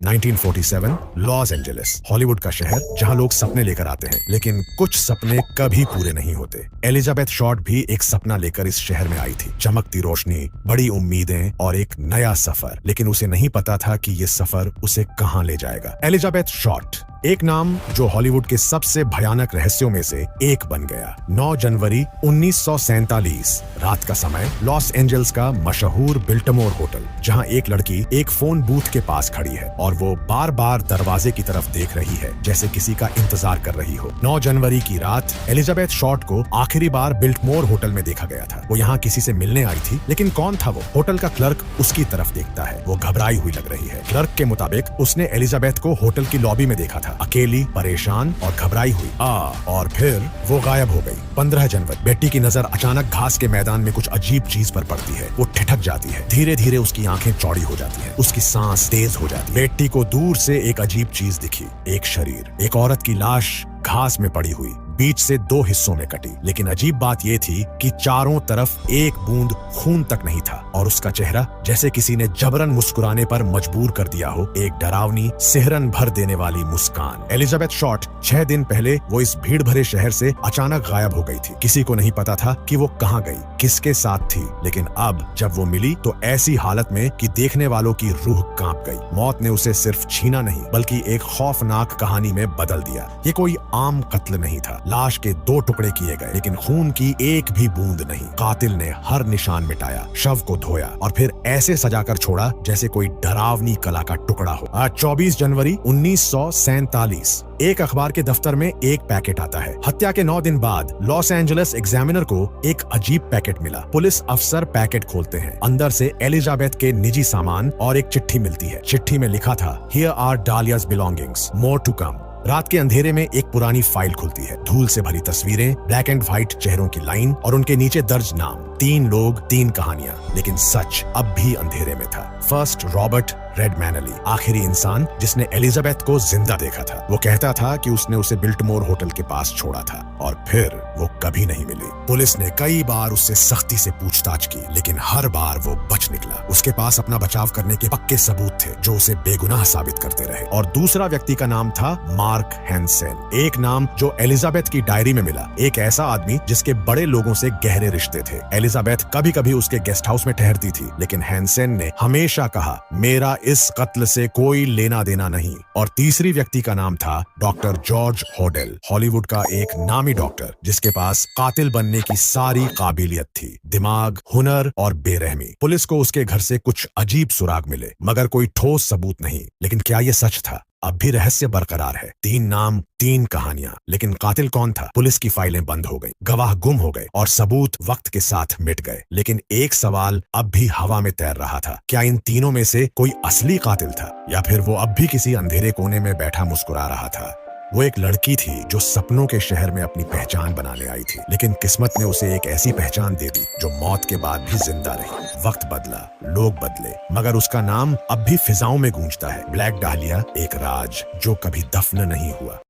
1947 Los Angeles, Hollywood का शहर जहां लोग सपने लेकर आते हैं, लेकिन कुछ सपने कभी पूरे नहीं होते। एलिजाबेथ शॉर्ट भी एक सपना लेकर इस शहर में आई थी, चमकती रोशनी, बड़ी उम्मीदें और एक नया सफर। लेकिन उसे नहीं पता था कि ये सफर उसे कहां ले जाएगा। एलिजाबेथ शॉर्ट एक नाम जो हॉलीवुड के सबसे भयानक रहस्यों में से एक बन गया। 9 जनवरी 1947 रात का समय, लॉस एंजल्स का मशहूर बिल्टमोर होटल, जहां एक लड़की एक फोन बूथ के पास खड़ी है और वो बार बार दरवाजे की तरफ देख रही है, जैसे किसी का इंतजार कर रही हो। 9 जनवरी की रात एलिजाबेथ शॉर्ट को आखिरी बार बिल्टमोर होटल में देखा गया था। वो यहाँ किसी से मिलने आई थी, लेकिन कौन था वो? होटल का क्लर्क उसकी तरफ देखता है। वो घबराई हुई लग रही है। क्लर्क के मुताबिक उसने एलिजाबेथ को होटल की लॉबी में देखा था, अकेली, परेशान और घबराई हुई। और फिर वो गायब हो गई। 15 जनवरी, बेटी की नजर अचानक घास के मैदान में कुछ अजीब चीज पर पड़ती है। वो ठिठक जाती है। धीरे धीरे उसकी आंखें चौड़ी हो जाती हैं, उसकी सांस तेज हो जाती है। बेटी को दूर से एक अजीब चीज दिखी, एक शरीर, एक औरत की लाश घास में पड़ी हुई, बीच से 2 हिस्सों में कटी। लेकिन अजीब बात यह थी कि चारों तरफ एक बूंद खून तक नहीं था और उसका चेहरा जैसे किसी ने जबरन मुस्कुराने पर मजबूर कर दिया हो, एक डरावनी, सिहरन भर देने वाली मुस्कान। एलिजाबेथ शॉर्ट 6 दिन पहले वो इस भीड़ भरे शहर से अचानक गायब हो गई थी। किसी को नहीं पता था कि वो कहां गई, किसके साथ थी। लेकिन अब जब वो मिली तो ऐसी हालत में कि देखने वालों की रूह कांप गई। मौत ने उसे सिर्फ छीना नहीं, बल्कि एक खौफनाक कहानी में बदल दिया। ये कोई आम कत्ल नहीं था। लाश के 2 टुकड़े किए गए, लेकिन खून की एक भी बूंद नहीं। कातिल ने हर निशान मिटाया, शव को धोया और फिर ऐसे सजाकर छोड़ा जैसे कोई डरावनी कला का टुकड़ा हो। आज 24 जनवरी 1947 एक अखबार के दफ्तर में एक पैकेट आता है। हत्या के 9 दिन बाद लॉस एंजलिस एग्जामिनर को एक अजीब पैकेट मिला। पुलिस अफसर पैकेट खोलते हैं। अंदर से एलिजाबेथ के निजी सामान और एक चिट्ठी मिलती है। चिट्ठी में लिखा था, here are Dahlia's belongings, more to come। रात के अंधेरे में एक पुरानी फाइल खुलती है। धूल से भरी तस्वीरें, ब्लैक एंड व्हाइट चेहरों की लाइन और उनके नीचे दर्ज नाम। 3 लोग, 3 कहानियां, लेकिन सच अब भी अंधेरे में था। फर्स्ट, रॉबर्ट रेडमैनली, आखिरी इंसान जिसने एलिजाबेथ को जिंदा देखा था। वो कहता था कि उसने उसे बिल्टमोर होटल के पास छोड़ा था और फिर वो कभी नहीं मिली। पुलिस ने कई बार उससे सख्ती से पूछताछ की, लेकिन हर बार वो बच निकला। उसके पास अपना बचाव करने के पक्के सबूत थे जो उसे बेगुनाह साबित करते रहे। और दूसरा व्यक्ति का नाम था मार्क हैंसेन, एक नाम जो एलिजाबेथ की डायरी में मिला। एक ऐसा आदमी जिसके बड़े लोगों से गहरे रिश्ते थे। एलिजाबेथ कभी कभी उसके गेस्ट हाउस में ठहरती थी, लेकिन हैंसेन ने हमेशा कहा, मेरा इस कत्ल से कोई लेना देना नहीं। और तीसरी व्यक्ति का नाम था डॉक्टर जॉर्ज होडेल, हॉलीवुड का एक नामी डॉक्टर जिसके पास कातिल बनने की सारी काबिलियत थी, दिमाग, हुनर और बेरहमी। पुलिस को उसके घर से कुछ अजीब सुराग मिले, मगर कोई ठोस सबूत नहीं। लेकिन क्या ये सच था? अब भी रहस्य बरकरार है। 3 नाम, 3 कहानियां, लेकिन कातिल कौन था? पुलिस की फाइलें बंद हो गई, गवाह गुम हो गए और सबूत वक्त के साथ मिट गए। लेकिन एक सवाल अब भी हवा में तैर रहा था, क्या इन तीनों में से कोई असली कातिल था, या फिर वो अब भी किसी अंधेरे कोने में बैठा मुस्कुरा रहा था? वो एक लड़की थी जो सपनों के शहर में अपनी पहचान बनाने आई थी, लेकिन किस्मत ने उसे एक ऐसी पहचान दे दी जो मौत के बाद भी जिंदा रही। वक्त बदला, लोग बदले, मगर उसका नाम अब भी फिजाओं में गूंजता है। ब्लैक डालिया, एक राज जो कभी दफन नहीं हुआ।